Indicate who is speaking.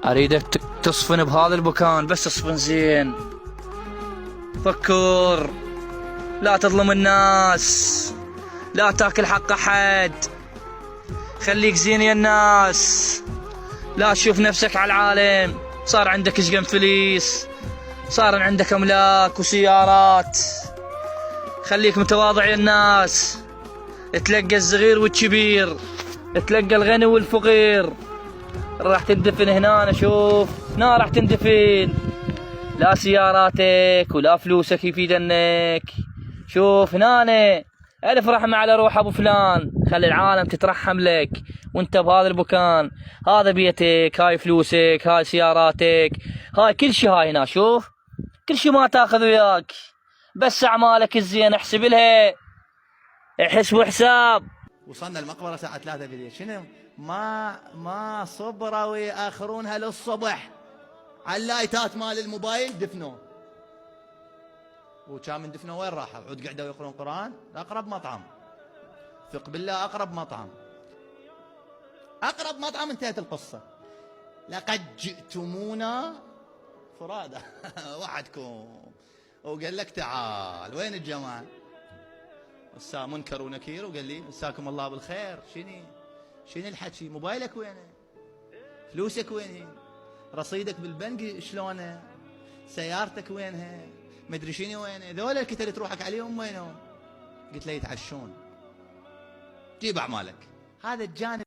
Speaker 1: اريدك تصفن بهذا المكان، بس اصفن زين. فكر، لا تظلم الناس، لا تاكل حق احد، خليك زين يا الناس، لا تشوف نفسك على العالم. صار عندك اشقم فليس، صار عندك املاك وسيارات. خليك متواضع يا الناس، تلقى الصغير والكبير، تلقى الغني والفقير. راح تندفن هنا، شوف هنا راح تندفن. لا سياراتك ولا فلوسك يفيدنك. شوف هنا، ألف رحمة على روح أبو فلان. خلي العالم تترحم لك وانت بهذا المكان. هذا بيتك، هاي فلوسك، هاي سياراتك، هاي كل شي. هاي هنا شوف كل شي ما تاخذ وياك، بس أعمالك الزين احسب لها. احسبوا حساب.
Speaker 2: وصلنا المقبرة الساعة 3 بالليل. شنو ما صبروا يأخرونها للصبح. على اللايتات مال الموبايل دفنوه. وكان من دفنوه وين راحوا؟ عود قعدوا يقرون قرآن؟ أقرب مطعم. ثق بالله أقرب مطعم. أقرب مطعم انتهت القصة. لقد جئتمونا فرادى وحدكم. وقال لك تعال وين الجماعة؟ مساء منكر ونكير، وقال لي مساكم الله بالخير. شنو الحكي؟ موبايلك وينه؟ فلوسك وينه؟ رصيدك بالبنك شلونه؟ سيارتك وينها؟ مدري شنو وينه؟ ذولا الكتل اللي تروحك عليهم وينهم؟ قلت له يتعشون. جيب اعمالك. هذا الجانب